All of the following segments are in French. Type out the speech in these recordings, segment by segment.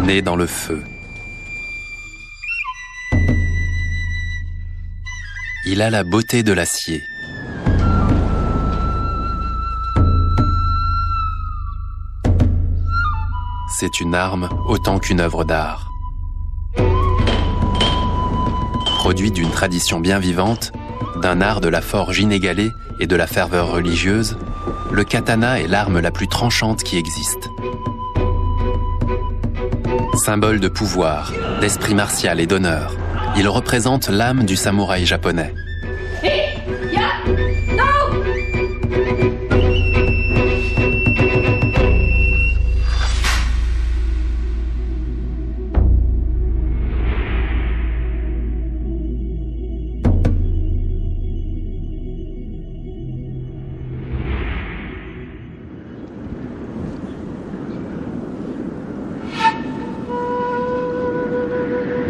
Né dans le feu. Il a la beauté de l'acier. C'est une arme autant qu'une œuvre d'art. Produit d'une tradition bien vivante, d'un art de la forge inégalé et de la ferveur religieuse, le katana est l'arme la plus tranchante qui existe. Symbole de pouvoir, d'esprit martial et d'honneur, il représente l'âme du samouraï japonais.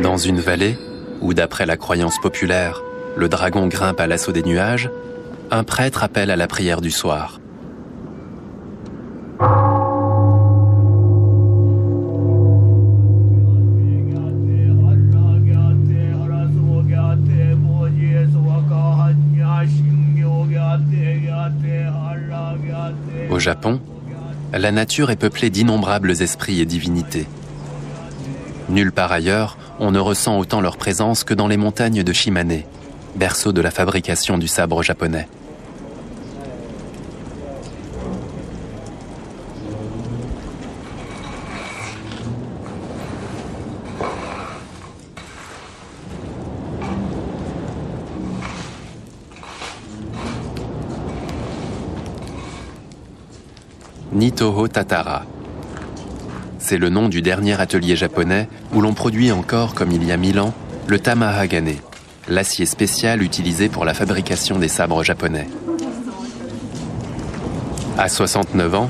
Dans une vallée, où d'après la croyance populaire, le dragon grimpe à l'assaut des nuages, un prêtre appelle à la prière du soir. Au Japon, la nature est peuplée d'innombrables esprits et divinités. Nulle part ailleurs, on ne ressent autant leur présence que dans les montagnes de Shimane, berceau de la fabrication du sabre japonais. Nitoho Tatara. C'est le nom du dernier atelier japonais où l'on produit encore, comme il y a 1000 ans, le tamahagane, l'acier spécial utilisé pour la fabrication des sabres japonais. À 69 ans,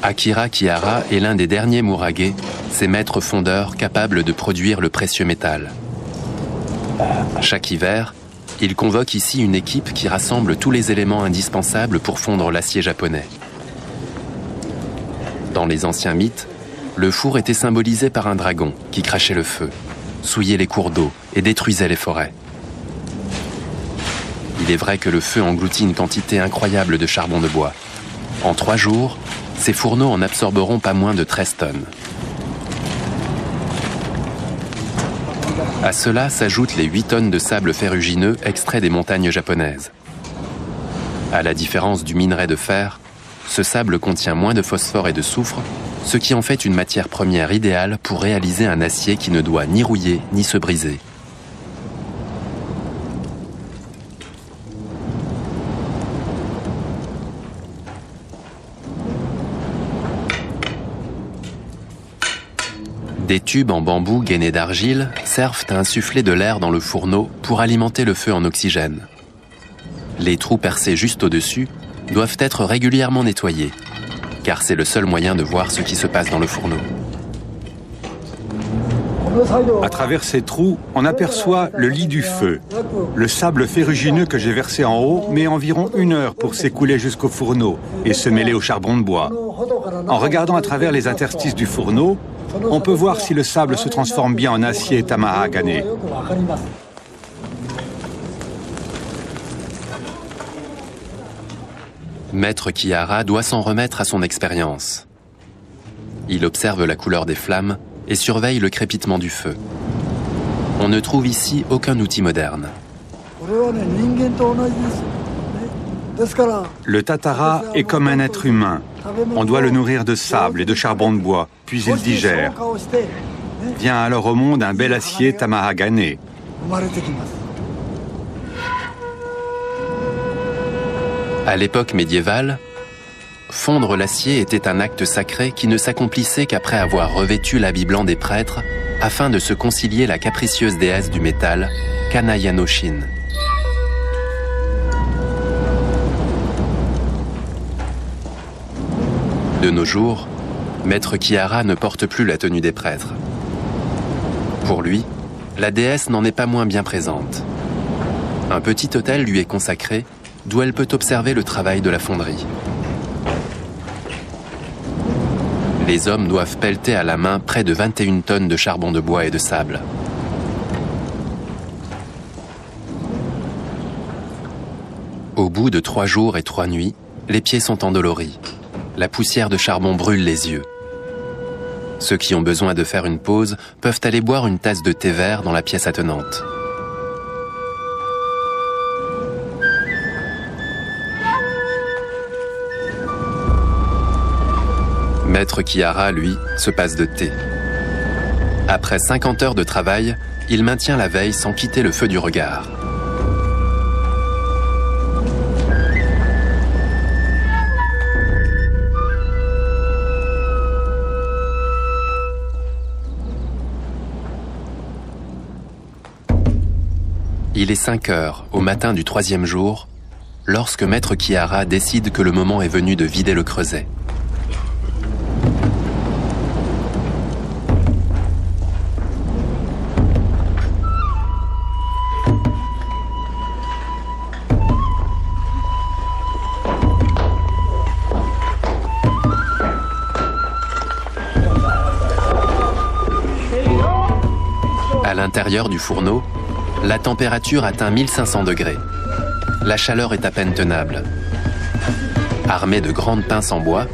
Akira Kihara est l'un des derniers Murage, ces maîtres fondeurs capables de produire le précieux métal. Chaque hiver, il convoque ici une équipe qui rassemble tous les éléments indispensables pour fondre l'acier japonais. Dans les anciens mythes, le four était symbolisé par un dragon qui crachait le feu, souillait les cours d'eau et détruisait les forêts. Il est vrai que le feu engloutit une quantité incroyable de charbon de bois. En 3 jours, ces fourneaux en absorberont pas moins de 13 tonnes. À cela s'ajoutent les 8 tonnes de sable ferrugineux extraits des montagnes japonaises. À la différence du minerai de fer, ce sable contient moins de phosphore et de soufre, ce qui en fait une matière première idéale pour réaliser un acier qui ne doit ni rouiller ni se briser. Des tubes en bambou gainés d'argile servent à insuffler de l'air dans le fourneau pour alimenter le feu en oxygène. Les trous percés juste au-dessus doivent être régulièrement nettoyés, car c'est le seul moyen de voir ce qui se passe dans le fourneau. À travers ces trous, on aperçoit le lit du feu. Le sable ferrugineux que j'ai versé en haut met environ 1 heure pour s'écouler jusqu'au fourneau et se mêler au charbon de bois. En regardant à travers les interstices du fourneau, on peut voir si le sable se transforme bien en acier tamahagane. Maître Kihara doit s'en remettre à son expérience. Il observe la couleur des flammes et surveille le crépitement du feu. On ne trouve ici aucun outil moderne. Le tatara est comme un être humain. On doit le nourrir de sable et de charbon de bois, puis il digère. Vient alors au monde un bel acier tamahagane. À l'époque médiévale, fondre l'acier était un acte sacré qui ne s'accomplissait qu'après avoir revêtu l'habit blanc des prêtres afin de se concilier la capricieuse déesse du métal, Kanaya no Shin. De nos jours, Maître Kihara ne porte plus la tenue des prêtres. Pour lui, la déesse n'en est pas moins bien présente. Un petit autel lui est consacré, d'où elle peut observer le travail de la fonderie. Les hommes doivent pelleter à la main près de 21 tonnes de charbon de bois et de sable. Au bout de 3 jours et 3 nuits, les pieds sont endoloris. La poussière de charbon brûle les yeux. Ceux qui ont besoin de faire une pause peuvent aller boire une tasse de thé vert dans la pièce attenante. Maître Kihara, lui, se passe de thé. Après 50 heures de travail, il maintient la veille sans quitter le feu du regard. Il est 5 heures, au matin du 3e jour, lorsque Maître Kihara décide que le moment est venu de vider le creuset. À l'intérieur du fourneau, la température atteint 1500 degrés. La chaleur est à peine tenable. Armés de grandes pinces en bois,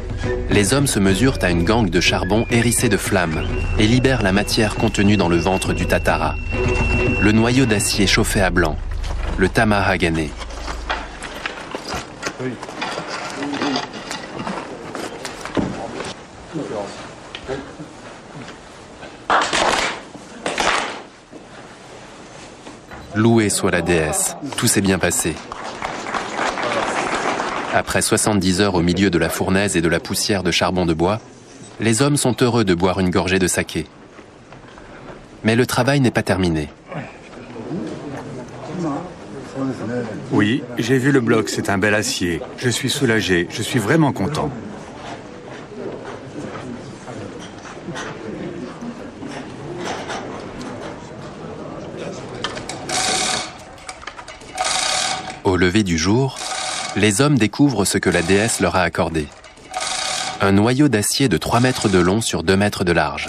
les hommes se mesurent à une gangue de charbon hérissée de flammes et libèrent la matière contenue dans le ventre du tatara. Le noyau d'acier chauffé à blanc, le tamahagane. Louée soit la déesse, tout s'est bien passé. Après 70 heures au milieu de la fournaise et de la poussière de charbon de bois, les hommes sont heureux de boire une gorgée de saké. Mais le travail n'est pas terminé. Oui, j'ai vu le bloc, c'est un bel acier. Je suis soulagé, je suis vraiment content. Au lever du jour, les hommes découvrent ce que la déesse leur a accordé. Un noyau d'acier de 3 mètres de long sur 2 mètres de large.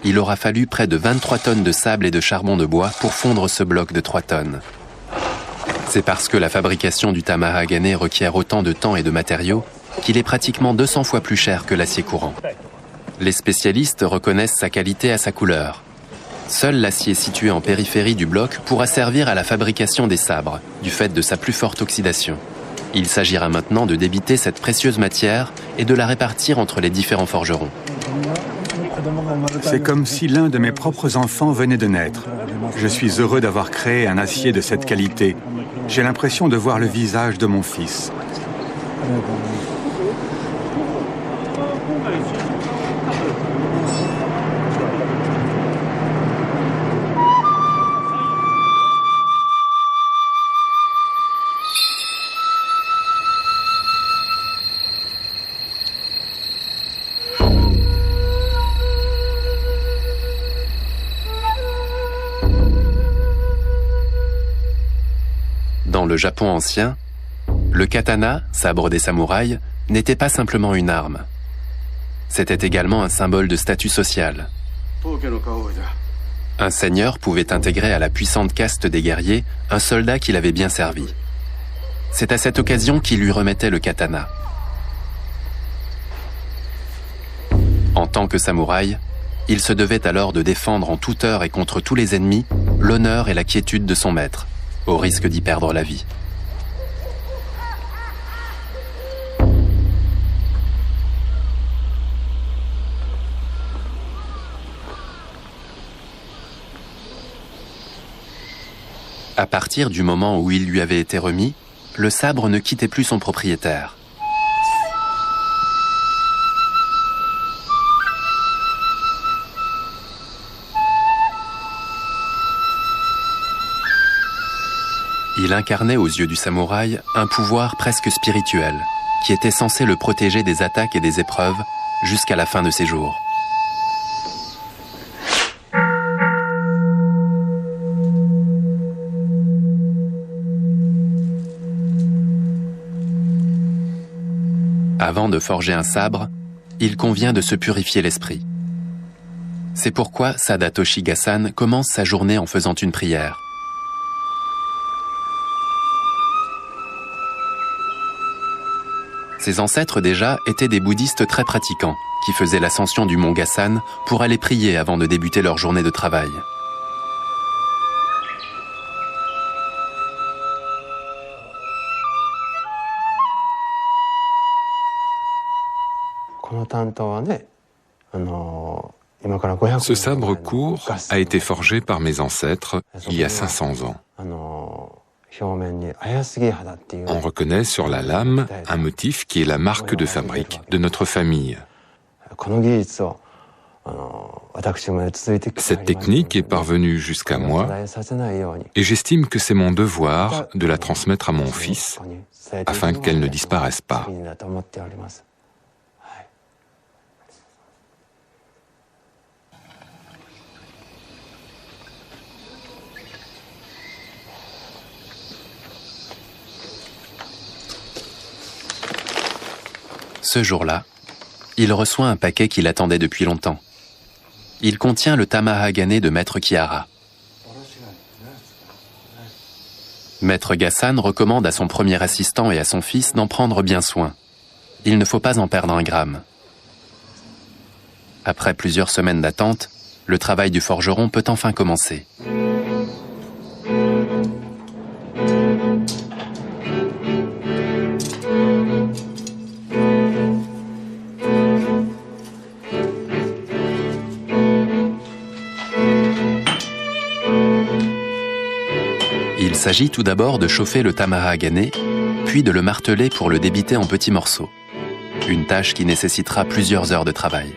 Il aura fallu près de 23 tonnes de sable et de charbon de bois pour fondre ce bloc de 3 tonnes. C'est parce que la fabrication du tamahagane requiert autant de temps et de matériaux qu'il est pratiquement 200 fois plus cher que l'acier courant. Les spécialistes reconnaissent sa qualité à sa couleur. Seul l'acier situé en périphérie du bloc pourra servir à la fabrication des sabres, du fait de sa plus forte oxydation. Il s'agira maintenant de débiter cette précieuse matière et de la répartir entre les différents forgerons. C'est comme si l'un de mes propres enfants venait de naître. Je suis heureux d'avoir créé un acier de cette qualité. J'ai l'impression de voir le visage de mon fils. Dans le Japon ancien, le katana, sabre des samouraïs, n'était pas simplement une arme. C'était également un symbole de statut social. Un seigneur pouvait intégrer à la puissante caste des guerriers un soldat qui l'avait bien servi. C'est à cette occasion qu'il lui remettait le katana. En tant que samouraï, il se devait alors de défendre en toute heure et contre tous les ennemis l'honneur et la quiétude de son maître, au risque d'y perdre la vie. À partir du moment où il lui avait été remis, le sabre ne quittait plus son propriétaire. Il incarnait aux yeux du samouraï un pouvoir presque spirituel, qui était censé le protéger des attaques et des épreuves jusqu'à la fin de ses jours. Avant de forger un sabre, il convient de se purifier l'esprit. C'est pourquoi Sadatoshi Gasan commence sa journée en faisant une prière. Ses ancêtres déjà étaient des bouddhistes très pratiquants, qui faisaient l'ascension du mont Gasan pour aller prier avant de débuter leur journée de travail. Ce sabre court a été forgé par mes ancêtres il y a 500 ans. On reconnaît sur la lame un motif qui est la marque de fabrique de notre famille. Cette technique est parvenue jusqu'à moi et j'estime que c'est mon devoir de la transmettre à mon fils afin qu'elle ne disparaisse pas. Ce jour-là, il reçoit un paquet qu'il attendait depuis longtemps. Il contient le tamahagane de Maître Kihara. Maître Gasan recommande à son premier assistant et à son fils d'en prendre bien soin. Il ne faut pas en perdre un gramme. Après plusieurs semaines d'attente, le travail du forgeron peut enfin commencer. Il s'agit tout d'abord de chauffer le tamahagane, puis de le marteler pour le débiter en petits morceaux. Une tâche qui nécessitera plusieurs heures de travail.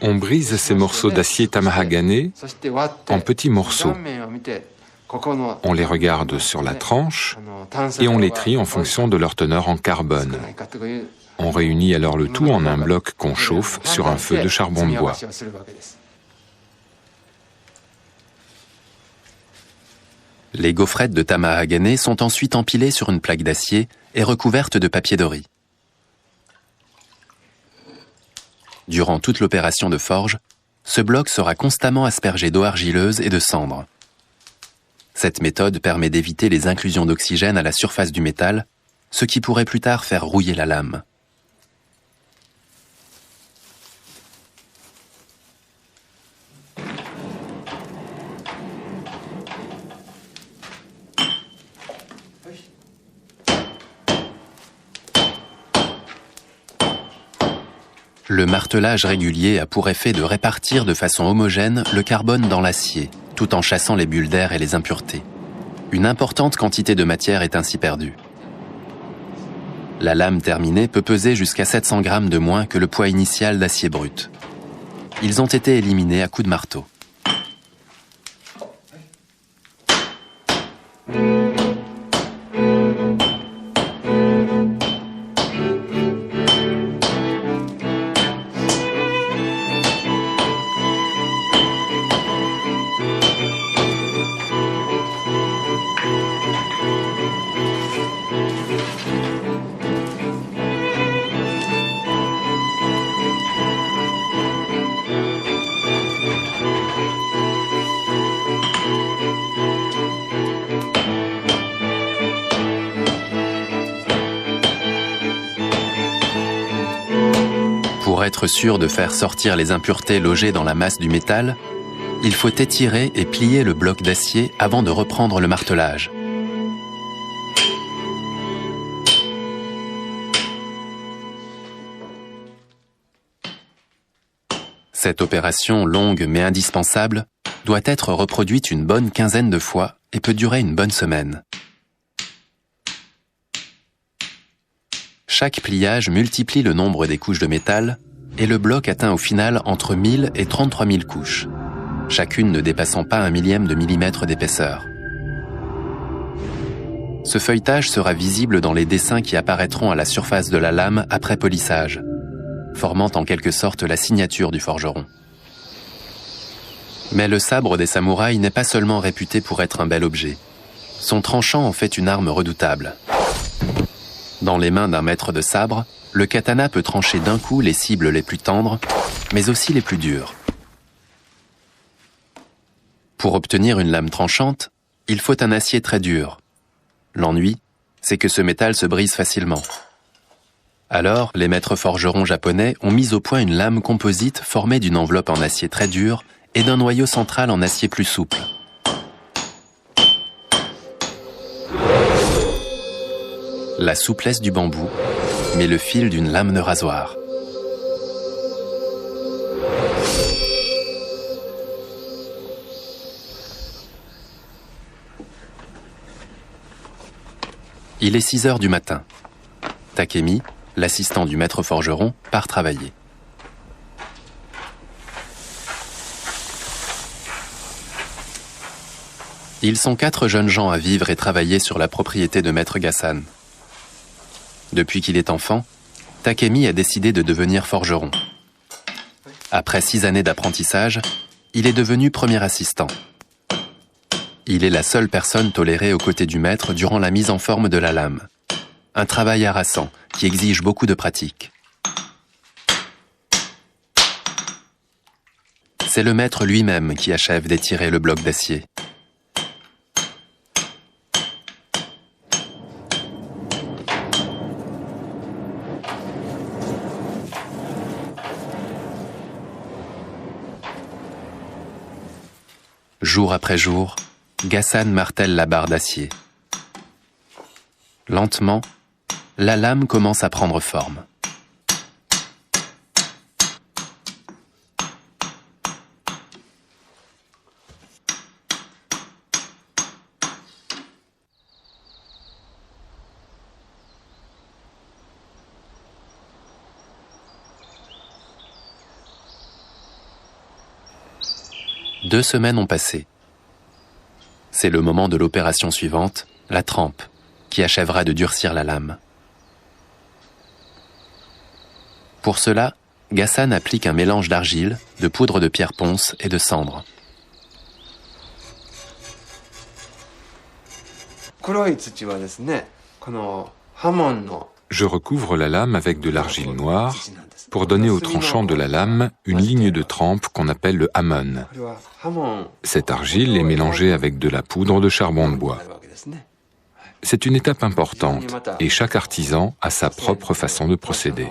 On brise ces morceaux d'acier tamahagane en petits morceaux. On les regarde sur la tranche et on les trie en fonction de leur teneur en carbone. On réunit alors le tout en un bloc qu'on chauffe sur un feu de charbon de bois. Les gaufrettes de tamahagane sont ensuite empilées sur une plaque d'acier et recouvertes de papier doré. Durant toute l'opération de forge, ce bloc sera constamment aspergé d'eau argileuse et de cendres. Cette méthode permet d'éviter les inclusions d'oxygène à la surface du métal, ce qui pourrait plus tard faire rouiller la lame. Le martelage régulier a pour effet de répartir de façon homogène le carbone dans l'acier, tout en chassant les bulles d'air et les impuretés. Une importante quantité de matière est ainsi perdue. La lame terminée peut peser jusqu'à 700 grammes de moins que le poids initial d'acier brut. Ils ont été éliminés à coups de marteau. Pour être sûr de faire sortir les impuretés logées dans la masse du métal, il faut étirer et plier le bloc d'acier avant de reprendre le martelage. Cette opération longue mais indispensable doit être reproduite une bonne quinzaine de fois et peut durer une bonne semaine. Chaque pliage multiplie le nombre des couches de métal et le bloc atteint au final entre 1000 et 33 000 couches, chacune ne dépassant pas 1 millième de millimètre d'épaisseur. Ce feuilletage sera visible dans les dessins qui apparaîtront à la surface de la lame après polissage, formant en quelque sorte la signature du forgeron. Mais le sabre des samouraïs n'est pas seulement réputé pour être un bel objet. Son tranchant en fait une arme redoutable. Dans les mains d'un maître de sabre, le katana peut trancher d'un coup les cibles les plus tendres, mais aussi les plus dures. Pour obtenir une lame tranchante, il faut un acier très dur. L'ennui, c'est que ce métal se brise facilement. Alors, les maîtres forgerons japonais ont mis au point une lame composite formée d'une enveloppe en acier très dur et d'un noyau central en acier plus souple. La souplesse du bambou, mais le fil d'une lame de rasoir. Il est 6 heures du matin. Takemi, l'assistant du maître forgeron, part travailler. Ils sont 4 jeunes gens à vivre et travailler sur la propriété de maître Gassan. Depuis qu'il est enfant, Takemi a décidé de devenir forgeron. Après 6 années d'apprentissage, il est devenu premier assistant. Il est la seule personne tolérée aux côtés du maître durant la mise en forme de la lame. Un travail harassant qui exige beaucoup de pratique. C'est le maître lui-même qui achève d'étirer le bloc d'acier. Jour après jour, Gassan martèle la barre d'acier. Lentement, la lame commence à prendre forme. Deux semaines ont passé. C'est le moment de l'opération suivante, la trempe, qui achèvera de durcir la lame. Pour cela, Gassan applique un mélange d'argile, de poudre de pierre ponce et de cendre. Je recouvre la lame avec de l'argile noire pour donner au tranchant de la lame une ligne de trempe qu'on appelle le hamon. Cette argile est mélangée avec de la poudre de charbon de bois. C'est une étape importante et chaque artisan a sa propre façon de procéder.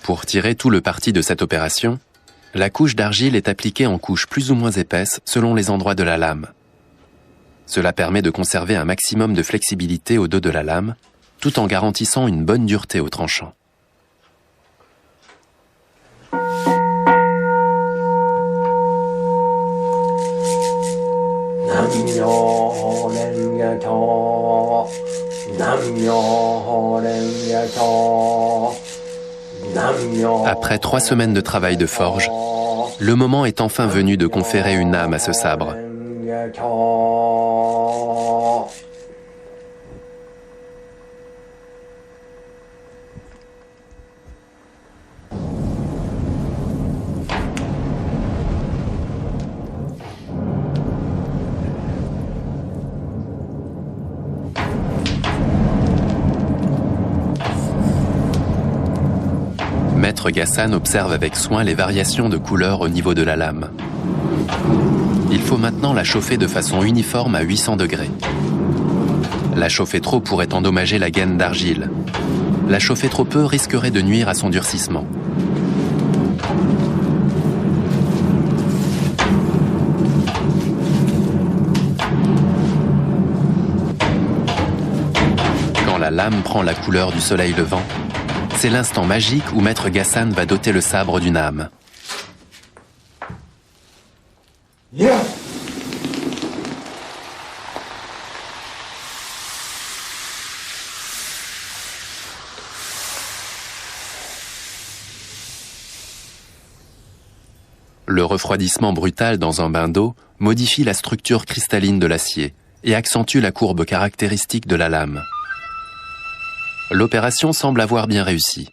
Pour tirer tout le parti de cette opération, la couche d'argile est appliquée en couches plus ou moins épaisses selon les endroits de la lame. Cela permet de conserver un maximum de flexibilité au dos de la lame, tout en garantissant une bonne dureté au tranchant. Après 3 semaines de travail de forge, le moment est enfin venu de conférer une âme à ce sabre. Maître Gassan observe avec soin les variations de couleur au niveau de la lame. Il faut maintenant la chauffer de façon uniforme à 800 degrés. La chauffer trop pourrait endommager la gaine d'argile. La chauffer trop peu risquerait de nuire à son durcissement. Quand la lame prend la couleur du soleil levant, c'est l'instant magique où Maître Gassan va doter le sabre d'une âme. Le refroidissement brutal dans un bain d'eau modifie la structure cristalline de l'acier et accentue la courbe caractéristique de la lame. L'opération semble avoir bien réussi.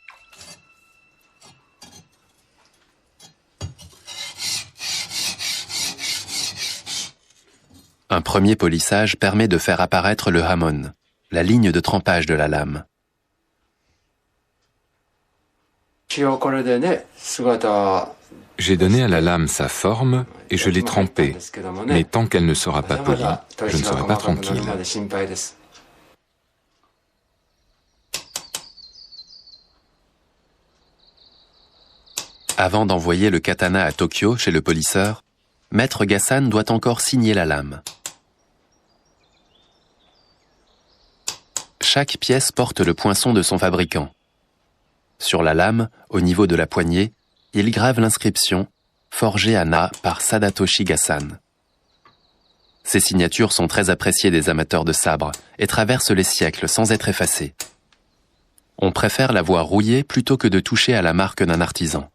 Un premier polissage permet de faire apparaître le hamon, la ligne de trempage de la lame. J'ai donné à la lame sa forme et je l'ai trempée, mais tant qu'elle ne sera pas polie, je ne serai pas tranquille. Avant d'envoyer le katana à Tokyo chez le polisseur, Maître Gassan doit encore signer la lame. Chaque pièce porte le poinçon de son fabricant. Sur la lame, au niveau de la poignée, il grave l'inscription « Forgé à Na par Sadatoshi Gassan ». Ces signatures sont très appréciées des amateurs de sabre et traversent les siècles sans être effacées. On préfère la voir rouillée plutôt que de toucher à la marque d'un artisan.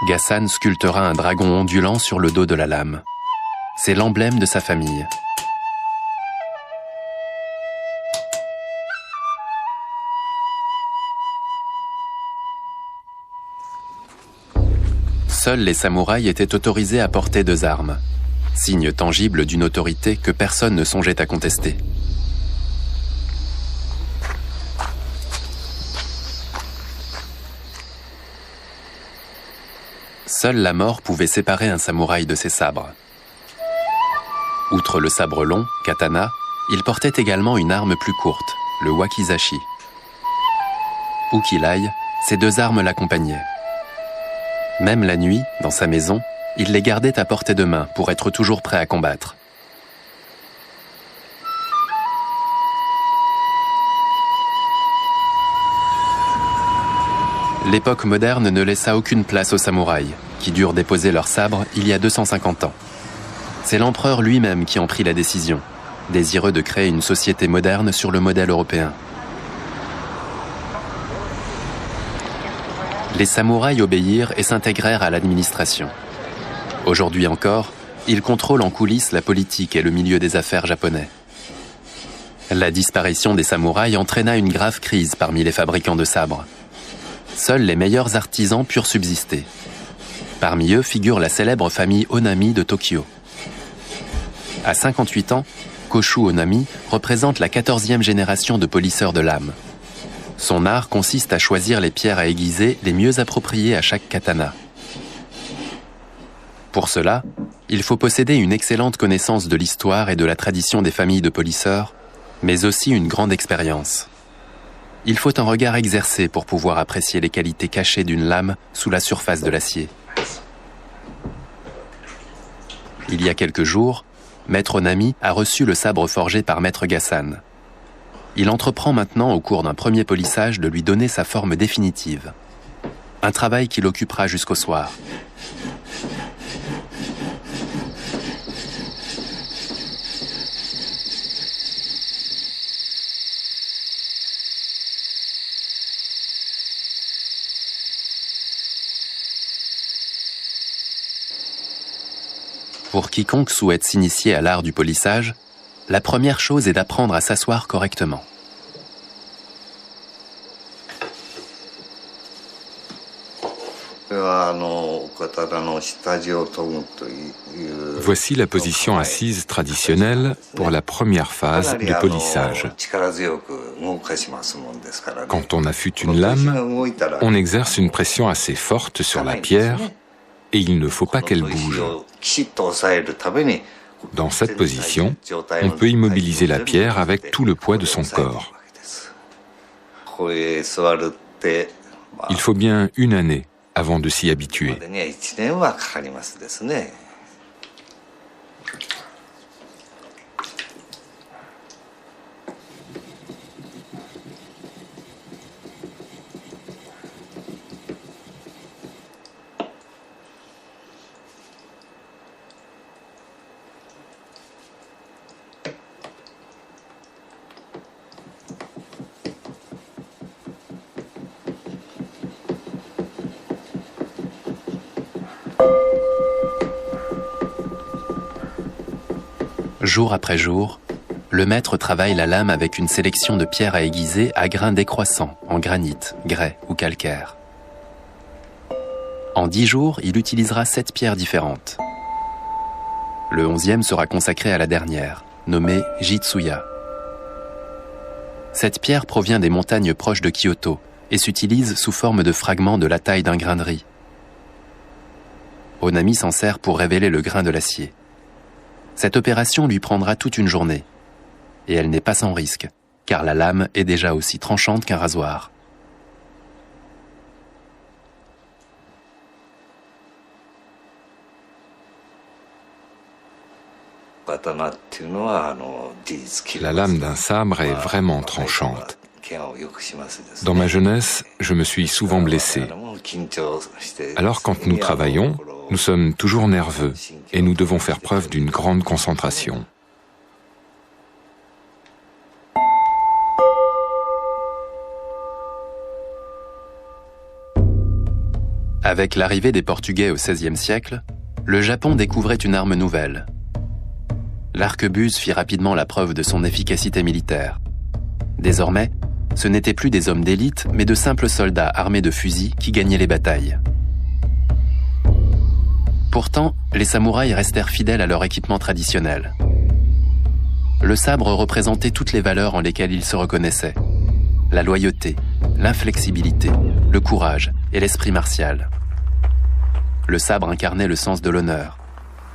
Gassan sculptera un dragon ondulant sur le dos de la lame. C'est l'emblème de sa famille. Seuls les samouraïs étaient autorisés à porter 2 armes, signe tangible d'une autorité que personne ne songeait à contester. Seule la mort pouvait séparer un samouraï de ses sabres. Outre le sabre long, katana, il portait également une arme plus courte, le wakizashi. Où qu'il aille, ces 2 armes l'accompagnaient. Même la nuit, dans sa maison, il les gardait à portée de main pour être toujours prêt à combattre. L'époque moderne ne laissa aucune place aux samouraïs, qui durent déposer leurs sabres il y a 250 ans. C'est l'empereur lui-même qui en prit la décision, désireux de créer une société moderne sur le modèle européen. Les samouraïs obéirent et s'intégrèrent à l'administration. Aujourd'hui encore, ils contrôlent en coulisses la politique et le milieu des affaires japonais. La disparition des samouraïs entraîna une grave crise parmi les fabricants de sabres. Seuls les meilleurs artisans purent subsister. Parmi eux figure la célèbre famille Onami de Tokyo. À 58 ans, Koshu Onami représente la 14e génération de polisseurs de lames. Son art consiste à choisir les pierres à aiguiser les mieux appropriées à chaque katana. Pour cela, il faut posséder une excellente connaissance de l'histoire et de la tradition des familles de polisseurs, mais aussi une grande expérience. Il faut un regard exercé pour pouvoir apprécier les qualités cachées d'une lame sous la surface de l'acier. Il y a quelques jours, Maître Onami a reçu le sabre forgé par Maître Gassan. Il entreprend maintenant au cours d'un premier polissage de lui donner sa forme définitive. Un travail qui l'occupera jusqu'au soir. Pour quiconque souhaite s'initier à l'art du polissage, la première chose est d'apprendre à s'asseoir correctement. Voici la position assise traditionnelle pour la première phase de polissage. Quand on affûte une lame, on exerce une pression assez forte sur la pierre et il ne faut pas qu'elle bouge. Dans cette position, on peut immobiliser la pierre avec tout le poids de son corps. Il faut bien une année avant de s'y habituer. Jour après jour, le maître travaille la lame avec une sélection de pierres à aiguiser à grains décroissants, en granit, grès ou calcaire. En 10 jours, il utilisera 7 pierres différentes. Le 11e sera consacré à la dernière, nommée Jitsuya. Cette pierre provient des montagnes proches de Kyoto et s'utilise sous forme de fragments de la taille d'un grain de riz. Onami s'en sert pour révéler le grain de l'acier. Cette opération lui prendra toute une journée. Et elle n'est pas sans risque, car la lame est déjà aussi tranchante qu'un rasoir. La lame d'un sabre est vraiment tranchante. Dans ma jeunesse, je me suis souvent blessé. Alors quand nous travaillons, nous sommes toujours nerveux et nous devons faire preuve d'une grande concentration. Avec l'arrivée des Portugais au XVIe siècle, le Japon découvrait une arme nouvelle. L'arquebuse fit rapidement la preuve de son efficacité militaire. Désormais, ce n'étaient plus des hommes d'élite, mais de simples soldats armés de fusils qui gagnaient les batailles. Pourtant, les samouraïs restèrent fidèles à leur équipement traditionnel. Le sabre représentait toutes les valeurs en lesquelles ils se reconnaissaient. La loyauté, l'inflexibilité, le courage et l'esprit martial. Le sabre incarnait le sens de l'honneur.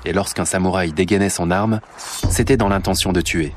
Et lorsqu'un samouraï dégainait son arme, c'était dans l'intention de tuer.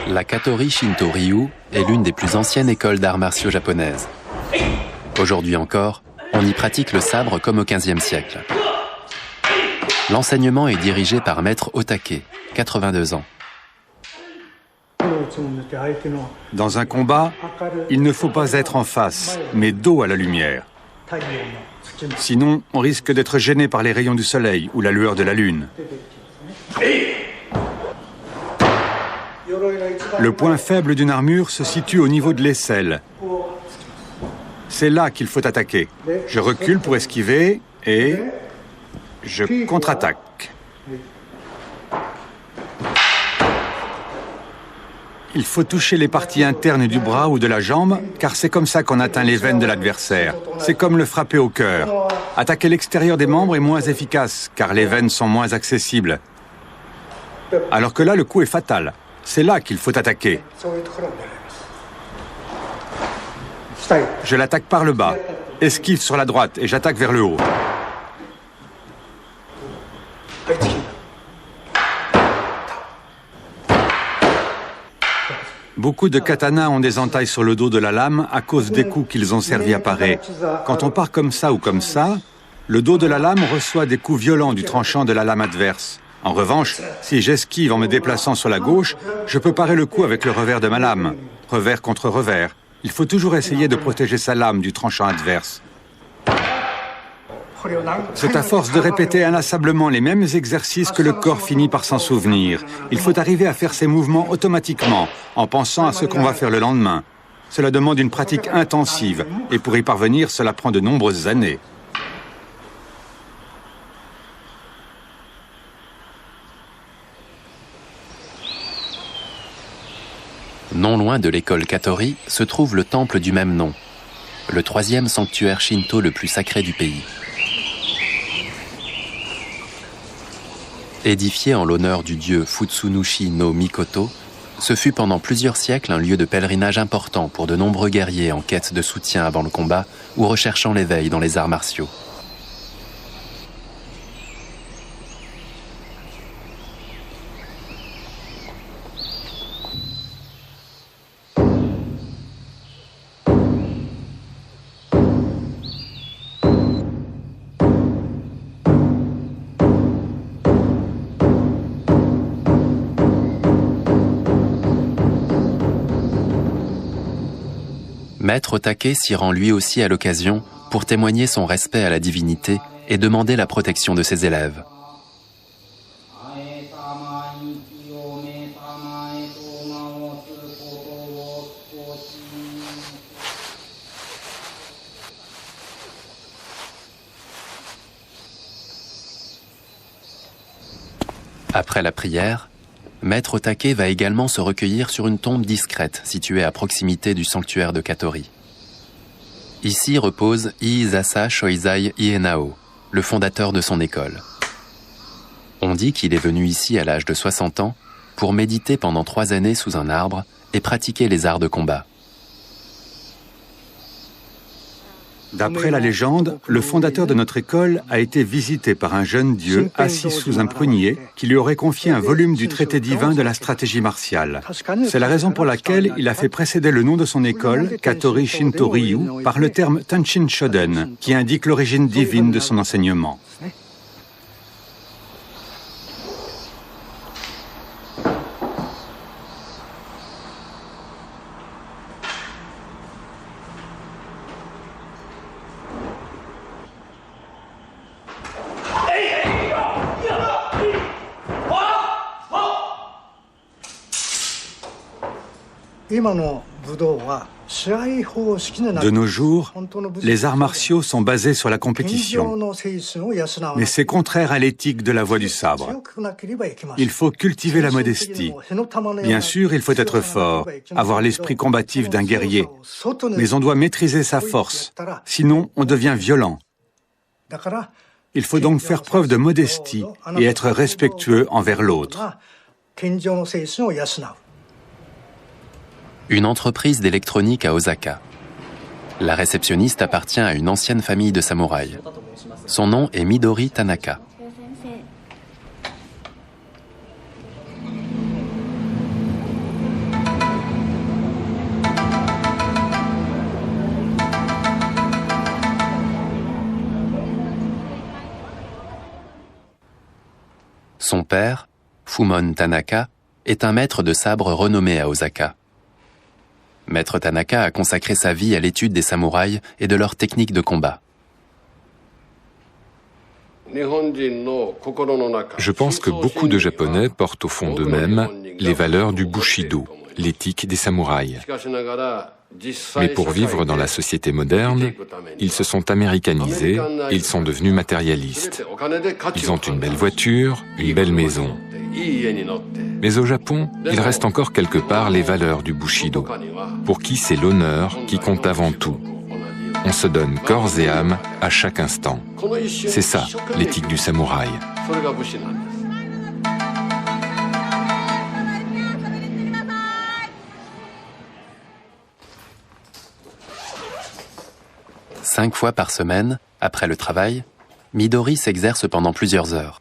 La Katori Shinto Ryu est l'une des plus anciennes écoles d'arts martiaux japonaises. Aujourd'hui encore, on y pratique le sabre comme au XVe siècle. L'enseignement est dirigé par maître Otake, 82 ans. Dans un combat, il ne faut pas être en face, mais dos à la lumière. Sinon, on risque d'être gêné par les rayons du soleil ou la lueur de la lune. Le point faible d'une armure se situe au niveau de l'aisselle. C'est là qu'il faut attaquer. Je recule pour esquiver et je contre-attaque. Il faut toucher les parties internes du bras ou de la jambe, car c'est comme ça qu'on atteint les veines de l'adversaire. C'est comme le frapper au cœur. Attaquer l'extérieur des membres est moins efficace, car les veines sont moins accessibles. Alors que là, le coup est fatal. C'est là qu'il faut attaquer. Je l'attaque par le bas, esquive sur la droite et j'attaque vers le haut. Beaucoup de katanas ont des entailles sur le dos de la lame à cause des coups qu'ils ont servi à parer. Quand on part comme ça ou comme ça, le dos de la lame reçoit des coups violents du tranchant de la lame adverse. En revanche, si j'esquive en me déplaçant sur la gauche, je peux parer le coup avec le revers de ma lame. Revers contre revers. Il faut toujours essayer de protéger sa lame du tranchant adverse. C'est à force de répéter inlassablement les mêmes exercices que le corps finit par s'en souvenir. Il faut arriver à faire ces mouvements automatiquement, en pensant à ce qu'on va faire le lendemain. Cela demande une pratique intensive, et pour y parvenir, cela prend de nombreuses années. Non loin de l'école Katori se trouve le temple du même nom, le 3e sanctuaire shinto le plus sacré du pays. Édifié en l'honneur du dieu Futsunushi no Mikoto, ce fut pendant plusieurs siècles un lieu de pèlerinage important pour de nombreux guerriers en quête de soutien avant le combat ou recherchant l'éveil dans les arts martiaux. Maître Take s'y rend lui aussi à l'occasion pour témoigner son respect à la divinité et demander la protection de ses élèves. Après la prière, Maître Take va également se recueillir sur une tombe discrète située à proximité du sanctuaire de Katori. Ici repose Iizasa Shoizai Ienao, le fondateur de son école. On dit qu'il est venu ici à l'âge de 60 ans pour méditer pendant 3 années sous un arbre et pratiquer les arts de combat. D'après la légende, le fondateur de notre école a été visité par un jeune dieu assis sous un prunier qui lui aurait confié un volume du traité divin de la stratégie martiale. C'est la raison pour laquelle il a fait précéder le nom de son école, Katori Shinto Ryu, par le terme Tanshin Shoden, qui indique l'origine divine de son enseignement. De nos jours, les arts martiaux sont basés sur la compétition. Mais c'est contraire à l'éthique de la voie du sabre. Il faut cultiver la modestie. Bien sûr, il faut être fort, avoir l'esprit combatif d'un guerrier. Mais on doit maîtriser sa force, sinon on devient violent. Il faut donc faire preuve de modestie et être respectueux envers l'autre. Une entreprise d'électronique à Osaka. La réceptionniste appartient à une ancienne famille de samouraïs. Son nom est Midori Tanaka. Son père, Fumon Tanaka, est un maître de sabre renommé à Osaka. Maître Tanaka a consacré sa vie à l'étude des samouraïs et de leurs techniques de combat. Je pense que beaucoup de Japonais portent au fond d'eux-mêmes les valeurs du Bushido, l'éthique des samouraïs. Mais pour vivre dans la société moderne, ils se sont américanisés et ils sont devenus matérialistes. Ils ont une belle voiture, une belle maison. Mais au Japon, il reste encore quelque part les valeurs du Bushido, pour qui c'est l'honneur qui compte avant tout. On se donne corps et âme à chaque instant. C'est ça, l'éthique du samouraï. Cinq fois par semaine, après le travail, Midori s'exerce pendant plusieurs heures.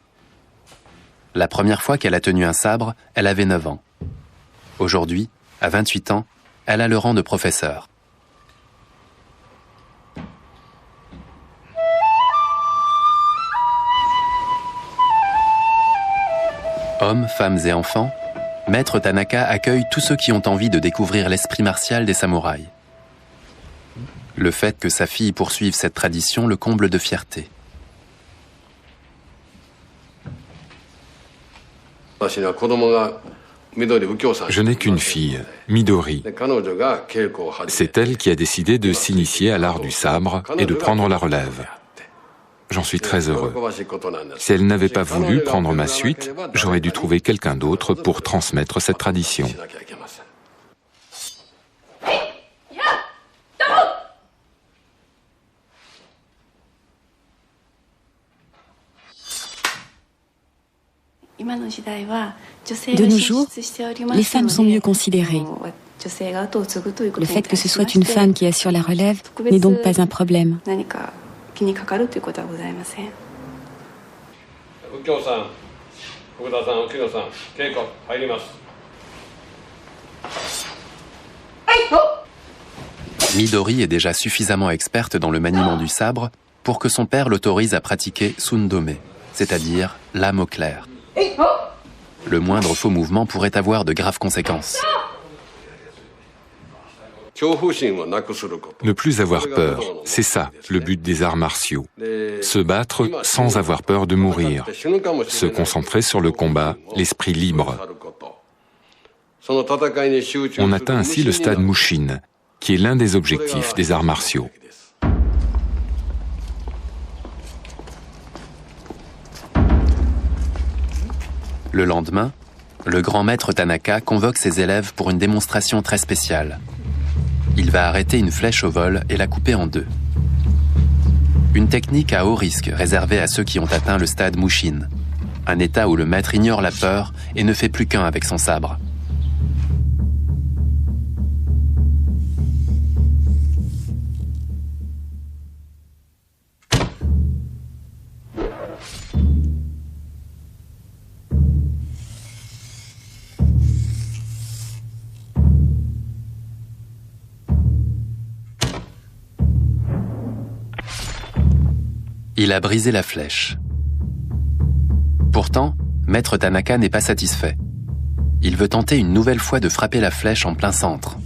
La première fois qu'elle a tenu un sabre, elle avait 9 ans. Aujourd'hui, à 28 ans, elle a le rang de professeur. Hommes, femmes et enfants, Maître Tanaka accueille tous ceux qui ont envie de découvrir l'esprit martial des samouraïs. Le fait que sa fille poursuive cette tradition le comble de fierté. Je n'ai qu'une fille, Midori. C'est elle qui a décidé de s'initier à l'art du sabre et de prendre la relève. J'en suis très heureux. Si elle n'avait pas voulu prendre ma suite, j'aurais dû trouver quelqu'un d'autre pour transmettre cette tradition. De nos jours, les femmes sont mieux considérées. Le fait que ce soit une femme qui assure la relève n'est donc pas un problème. Midori est déjà suffisamment experte dans le maniement du sabre pour que son père l'autorise à pratiquer Sundome, c'est-à-dire lame au clair. Le moindre faux mouvement pourrait avoir de graves conséquences. Ne plus avoir peur, c'est ça le but des arts martiaux. Se battre sans avoir peur de mourir. Se concentrer sur le combat, l'esprit libre. On atteint ainsi le stade Mushin, qui est l'un des objectifs des arts martiaux. Le lendemain, le grand maître Tanaka convoque ses élèves pour une démonstration très spéciale. Il va arrêter une flèche au vol et la couper en deux. Une technique à haut risque réservée à ceux qui ont atteint le stade Mushin, un état où le maître ignore la peur et ne fait plus qu'un avec son sabre. Il a brisé la flèche. Pourtant, Maître Tanaka n'est pas satisfait. Il veut tenter une nouvelle fois de frapper la flèche en plein centre.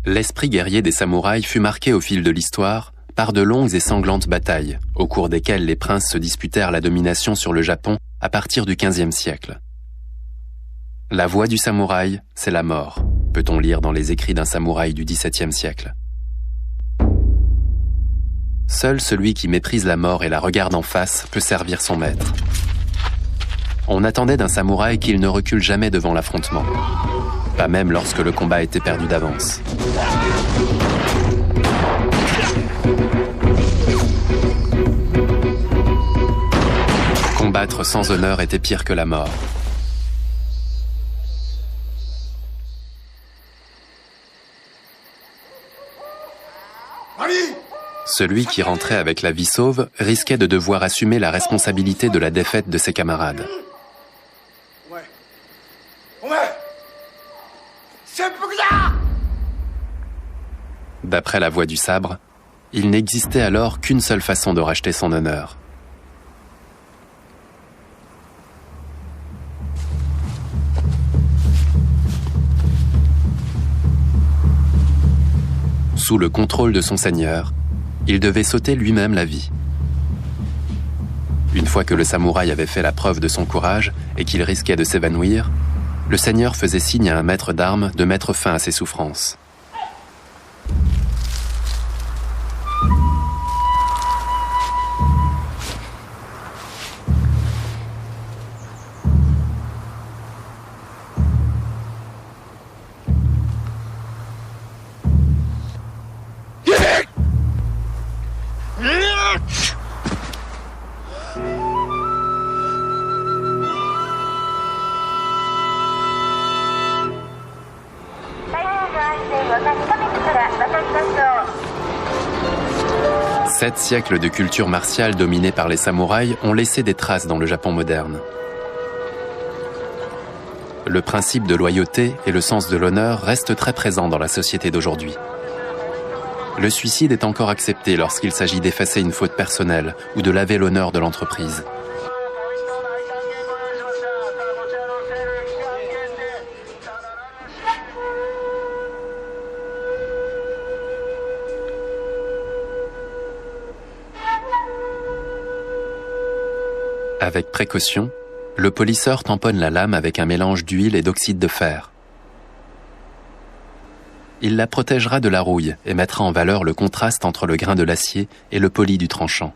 L'esprit guerrier des samouraïs fut marqué au fil de l'histoire par de longues et sanglantes batailles, au cours desquelles les princes se disputèrent la domination sur le Japon à partir du XVe siècle. La voie du samouraï, c'est la mort, peut-on lire dans les écrits d'un samouraï du XVIIe siècle. Seul celui qui méprise la mort et la regarde en face peut servir son maître. On attendait d'un samouraï qu'il ne recule jamais devant l'affrontement. Pas même lorsque le combat était perdu d'avance. Combattre sans honneur était pire que la mort. Celui qui rentrait avec la vie sauve risquait de devoir assumer la responsabilité de la défaite de ses camarades. D'après la voix du sabre, il n'existait alors qu'une seule façon de racheter son honneur. Sous le contrôle de son seigneur, il devait sauter lui-même la vie. Une fois que le samouraï avait fait la preuve de son courage et qu'il risquait de s'évanouir, le seigneur faisait signe à un maître d'armes de mettre fin à ses souffrances. Sept siècles de culture martiale dominée par les samouraïs ont laissé des traces dans le Japon moderne. Le principe de loyauté et le sens de l'honneur restent très présents dans la société d'aujourd'hui. Le suicide est encore accepté lorsqu'il s'agit d'effacer une faute personnelle ou de laver l'honneur de l'entreprise. Avec précaution, le polisseur tamponne la lame avec un mélange d'huile et d'oxyde de fer. Il la protégera de la rouille et mettra en valeur le contraste entre le grain de l'acier et le poli du tranchant.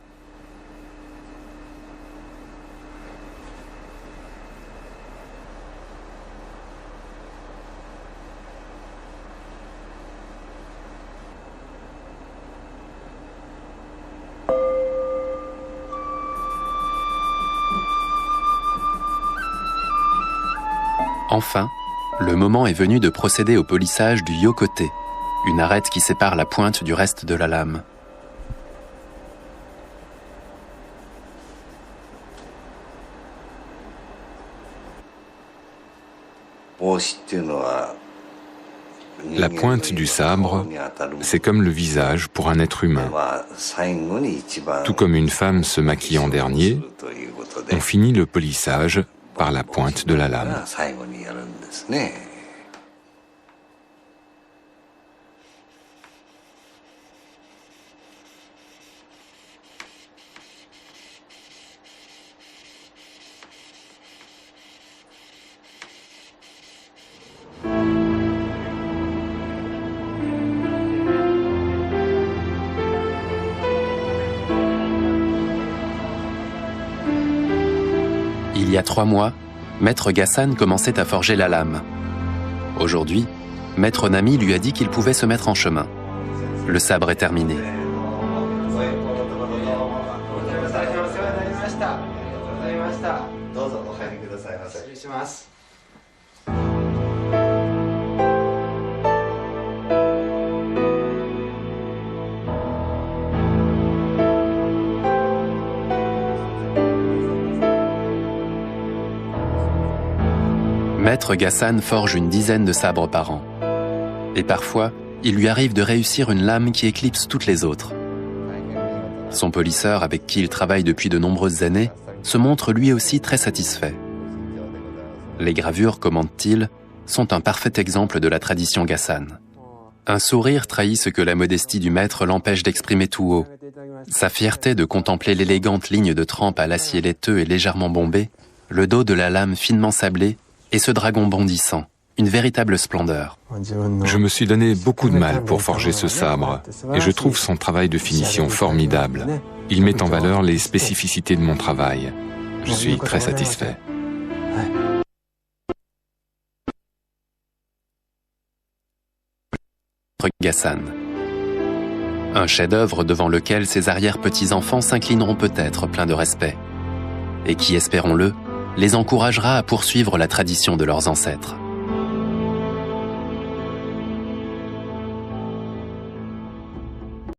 Enfin, le moment est venu de procéder au polissage du yokote, une arête qui sépare la pointe du reste de la lame. La pointe du sabre, c'est comme le visage pour un être humain. Tout comme une femme se maquille en dernier, on finit le polissage par la pointe de la lame. Il y a 3 mois, Maître Ghassan commençait à forger la lame. Aujourd'hui, Maître Nami lui a dit qu'il pouvait se mettre en chemin. Le sabre est terminé. Maître Ghassan forge une dizaine de sabres par an. Et parfois, il lui arrive de réussir une lame qui éclipse toutes les autres. Son polisseur, avec qui il travaille depuis de nombreuses années, se montre lui aussi très satisfait. Les gravures, commente-t-il, sont un parfait exemple de la tradition Ghassan. Un sourire trahit ce que la modestie du maître l'empêche d'exprimer tout haut. Sa fierté de contempler l'élégante ligne de trempe à l'acier laiteux et légèrement bombé, le dos de la lame finement sablé, et ce dragon bondissant, une véritable splendeur. Je me suis donné beaucoup de mal pour forger ce sabre, et je trouve son travail de finition formidable. Il met en valeur les spécificités de mon travail. Je suis très satisfait. Ghassan. Un chef-d'œuvre devant lequel ses arrière-petits-enfants s'inclineront peut-être pleins de respect, et qui, espérons-le, les encouragera à poursuivre la tradition de leurs ancêtres.